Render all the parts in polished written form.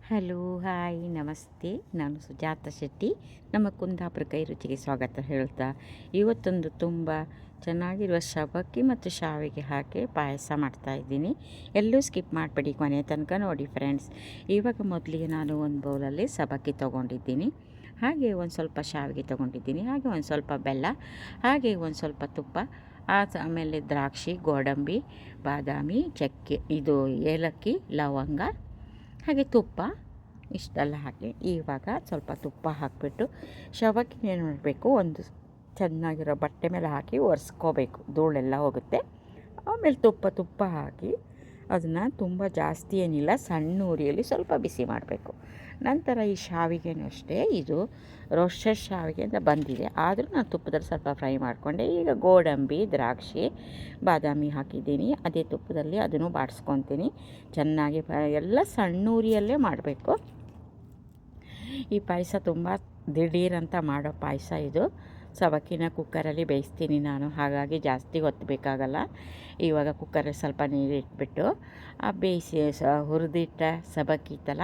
Hello hi ನಮಸ್ತೆ. ನಾನು ಸುಜಾತ ಶೆಟ್ಟಿ. ನಮ್ಮ ಕುಂದಾಪುರ ಕೈ ರುಚಿಗೆ ಸ್ವಾಗತ ಹೇಳ್ತಾ, ಇವತ್ತೊಂದು ತುಂಬ ಚೆನ್ನಾಗಿರುವ ಸಬ್ಬಕ್ಕಿ ಮತ್ತು ಶಾವಿಗೆ ಹಾಕಿ ಪಾಯಸ ಮಾಡ್ತಾಯಿದ್ದೀನಿ. ಎಲ್ಲೂ ಸ್ಕಿಪ್ ಮಾಡಿಬಿಡಿ, ಕೊನೆ ತನಕ ನೋಡಿ ಫ್ರೆಂಡ್ಸ್. ಇವಾಗ ಮೊದಲಿಗೆ ನಾನು ಒಂದು ಬೌಲಲ್ಲಿ ಸಬ್ಬಕ್ಕಿ ತೊಗೊಂಡಿದ್ದೀನಿ, ಹಾಗೆ ಒಂದು ಸ್ವಲ್ಪ ಶಾವಿಗೆ ತೊಗೊಂಡಿದ್ದೀನಿ, ಹಾಗೆ ಒಂದು ಸ್ವಲ್ಪ ಬೆಲ್ಲ, ಹಾಗೆ ಒಂದು ಸ್ವಲ್ಪ ತುಪ್ಪ, ಆಮೇಲೆ ದ್ರಾಕ್ಷಿ, ಗೋಡಂಬಿ, ಬಾದಾಮಿ, ಚಕ್ಕೆ, ಇದು ಏಲಕ್ಕಿ, ಲವಂಗ, ಹಾಗೆ ತುಪ್ಪ, ಇಷ್ಟೆಲ್ಲ ಹಾಕಿ ಇವಾಗ ಸ್ವಲ್ಪ ತುಪ್ಪ ಹಾಕಿಬಿಟ್ಟು ಸಬ್ಬಕ್ಕಿ ಏನು ಮಾಡಬೇಕು, ಒಂದು ಚೆನ್ನಾಗಿರೋ ಬಟ್ಟೆ ಮೇಲೆ ಹಾಕಿ ಒರೆಸ್ಕೋಬೇಕು, ಧೂಳೆಲ್ಲ ಹೋಗುತ್ತೆ. ಆಮೇಲೆ ತುಪ್ಪ ಹಾಕಿ ಅದನ್ನು ತುಂಬ ಜಾಸ್ತಿ ಏನಿಲ್ಲ, ಸಣ್ಣ ಉರಿಯಲ್ಲಿ ಸ್ವಲ್ಪ ಬಿಸಿ ಮಾಡಬೇಕು. ನಂತರ ಈ ಶಾವಿಗೆನೂ ಅಷ್ಟೇ, ಇದು ರೋಸ್ಟೆಡ್ ಶಾವಿಗೆ ಅಂತ ಬಂದಿದೆ, ಆದರೂ ನಾನು ತುಪ್ಪದಲ್ಲಿ ಸ್ವಲ್ಪ ಫ್ರೈ ಮಾಡಿಕೊಂಡೆ. ಈಗ ಗೋಡಂಬಿ, ದ್ರಾಕ್ಷಿ, ಬಾದಾಮಿ ಹಾಕಿದ್ದೀನಿ, ಅದೇ ತುಪ್ಪದಲ್ಲಿ ಅದನ್ನು ಬಾಡಿಸ್ಕೊತೀನಿ ಚೆನ್ನಾಗಿ. ಎಲ್ಲ ಸಣ್ಣ ಉರಿಯಲ್ಲೇ ಮಾಡಬೇಕು. ಈ ಪಾಯಸ ತುಂಬ ದಿಢೀರಂತ ಮಾಡೋ ಪಾಯಸ ಇದು. ಸಬ್ಬಕ್ಕಿನ ಕುಕ್ಕರಲ್ಲಿ ಬೇಯಿಸ್ತೀನಿ ನಾನು, ಹಾಗಾಗಿ ಜಾಸ್ತಿ ಹೊತ್ತು ಬೇಕಾಗಲ್ಲ. ಇವಾಗ ಕುಕ್ಕರಲ್ಲಿ ಸ್ವಲ್ಪ ನೀರು ಇಟ್ಬಿಟ್ಟು ಬೇಯಿಸಿ ಹುರಿದಿಟ್ಟ ಸಬ್ಬಕ್ಕಿ ಇತ್ತಲ್ಲ,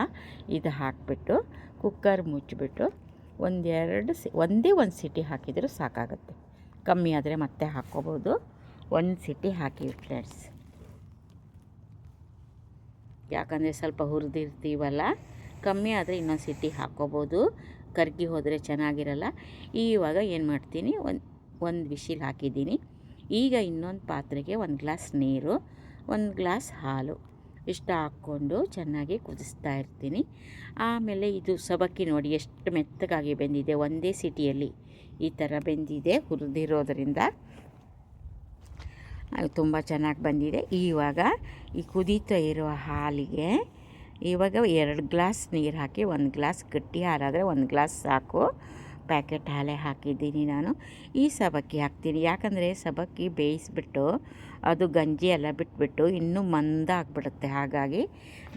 ಇದು ಹಾಕಿಬಿಟ್ಟು ಕುಕ್ಕರ್ ಮುಚ್ಚಿಬಿಟ್ಟು ಒಂದೇ ಒಂದು ಸಿಟಿ ಹಾಕಿದರೂ ಸಾಕಾಗುತ್ತೆ. ಕಮ್ಮಿ ಆದರೆ ಮತ್ತೆ ಹಾಕ್ಕೋಬೋದು. ಒಂದು ಸಿಟಿ ಹಾಕಿ ಫ್ರೆಂಡ್ಸ್, ಯಾಕಂದರೆ ಸ್ವಲ್ಪ ಹುರಿದಿರ್ತೀವಲ್ಲ, ಕಮ್ಮಿ ಆದರೆ ಇನ್ನೊಂದು ಸಿಟಿ ಹಾಕ್ಕೋಬೋದು, ಕರ್ಗಿ ಹೋದರೆ ಚೆನ್ನಾಗಿರಲ್ಲ. ಇವಾಗ ಏನು ಮಾಡ್ತೀನಿ, ಒಂದು ವಿಶಿಲ್ ಹಾಕಿದ್ದೀನಿ. ಈಗ ಇನ್ನೊಂದು ಪಾತ್ರೆಗೆ ಒಂದು ಗ್ಲಾಸ್ ನೀರು, ಒಂದು ಗ್ಲಾಸ್ ಹಾಲು ಇಷ್ಟು ಹಾಕ್ಕೊಂಡು ಚೆನ್ನಾಗಿ ಕುದಿಸ್ತಾ ಇರ್ತೀನಿ. ಆಮೇಲೆ ಇದು ಸಬ್ಬಕ್ಕಿ ನೋಡಿ ಎಷ್ಟು ಮೆತ್ತಗಾಗಿ ಬೆಂದಿದೆ, ಒಂದೇ ಸಿಟಿಯಲ್ಲಿ ಈ ಥರ ಬೆಂದಿದೆ, ಹುರಿದಿರೋದ್ರಿಂದ ತುಂಬ ಚೆನ್ನಾಗಿ ಬಂದಿದೆ. ಇವಾಗ ಈ ಕುದೀತಾ ಇರುವ ಹಾಲಿಗೆ ಇವಾಗ 2 ಗ್ಲಾಸ್ ನೀರು ಹಾಕಿ, 1 ಗ್ಲಾಸ್ ಗಟ್ಟಿ ಹಾಲಾದರೆ 1 ಗ್ಲಾಸ್ ಸಾಕು. ಪ್ಯಾಕೆಟ್ ಹಾಲೇ ಹಾಕಿದ್ದೀನಿ ನಾನು. ಈ ಸಬ್ಬಕ್ಕಿ ಹಾಕ್ತೀನಿ, ಯಾಕಂದರೆ ಸಬ್ಬಕ್ಕಿ ಬೇಯಿಸ್ಬಿಟ್ಟು ಅದು ಗಂಜಿ ಎಲ್ಲ ಬಿಟ್ಬಿಟ್ಟು ಇನ್ನೂ ಮಂದ ಆಗಿಬಿಡುತ್ತೆ, ಹಾಗಾಗಿ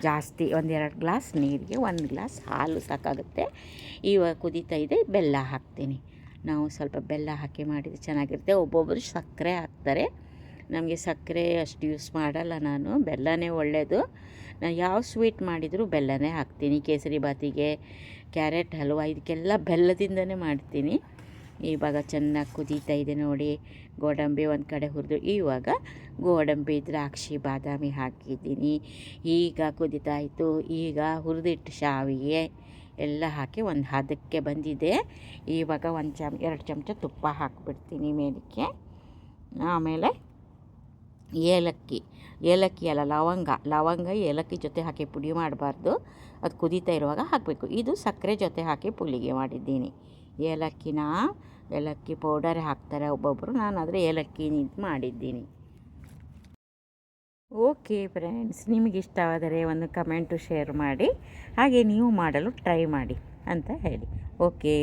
ಜಾಸ್ತಿ 1-2 ಗ್ಲಾಸ್ ನೀರಿಗೆ 1 ಗ್ಲಾಸ್ ಹಾಲು ಸಾಕಾಗುತ್ತೆ. ಇವಾಗ ಕುದೀತಾ ಇದೆ, ಬೆಲ್ಲ ಹಾಕ್ತೀನಿ. ನಾವು ಸ್ವಲ್ಪ ಬೆಲ್ಲ ಹಾಕಿ ಮಾಡಿದರೆ ಚೆನ್ನಾಗಿರುತ್ತೆ. ಒಬ್ಬೊಬ್ಬರು ಸಕ್ಕರೆ ಹಾಕ್ತಾರೆ, ನಮಗೆ ಸಕ್ಕರೆ ಅಷ್ಟು ಯೂಸ್ ಮಾಡಲ್ಲ ನಾನು, ಬೆಲ್ಲನೇ ಒಳ್ಳೆಯದು. ನಾನು ಯಾವ ಸ್ವೀಟ್ ಮಾಡಿದರೂ ಬೆಲ್ಲನೇ ಹಾಕ್ತೀನಿ. ಕೇಸರಿ ಬಾತಿಗೆ, ಕ್ಯಾರೆಟ್ ಹಲ್ವ, ಇದಕ್ಕೆಲ್ಲ ಬೆಲ್ಲದಿಂದನೇ ಮಾಡ್ತೀನಿ. ಇವಾಗ ಚೆನ್ನಾಗಿ ಕುದೀತಾ ಇದೆ ನೋಡಿ. ಗೋಡಂಬಿ ಒಂದು ಕಡೆ ಹುರಿದು, ಇವಾಗ ಗೋಡಂಬಿ, ದ್ರಾಕ್ಷಿ, ಬಾದಾಮಿ ಹಾಕಿದ್ದೀನಿ. ಈಗ ಕುದೀತಾ ಇತ್ತು. ಈಗ ಹುರಿದಿಟ್ಟು ಶಾವಿಗೆ ಎಲ್ಲ ಹಾಕಿ ಒಂದು ಹದಕ್ಕೆ ಬಂದಿದೆ. ಇವಾಗ 2 ಚಮಚ ತುಪ್ಪ ಹಾಕಿಬಿಡ್ತೀನಿ ಮೇಲಕ್ಕೆ. ಆಮೇಲೆ ಏಲಕ್ಕಿ ಅಲ್ಲ, ಲವಂಗ ಏಲಕ್ಕಿ ಜೊತೆ ಹಾಕಿ ಪುಡಿ ಮಾಡಬಾರ್ದು, ಅದು ಕುದೀತಾ ಇರುವಾಗ ಹಾಕಬೇಕು. ಇದು ಸಕ್ಕರೆ ಜೊತೆ ಹಾಕಿ ಪುಳಿಗೆ ಮಾಡಿದ್ದೀನಿ. ಏಲಕ್ಕಿ ಪೌಡರ್ ಹಾಕ್ತಾರೆ ಒಬ್ಬೊಬ್ಬರು, ನಾನು ಆದರೆ ಏಲಕ್ಕಿ ಮಾಡಿದ್ದೀನಿ. ಓಕೆ ಫ್ರೆಂಡ್ಸ್, ನಿಮಗೆ ಇಷ್ಟವಾದರೆ ಒಂದು ಕಮೆಂಟು ಶೇರ್ ಮಾಡಿ, ಹಾಗೆ ನೀವು ಮಾಡಲು ಟ್ರೈ ಮಾಡಿ ಅಂತ ಹೇಳಿ. ಓಕೆ.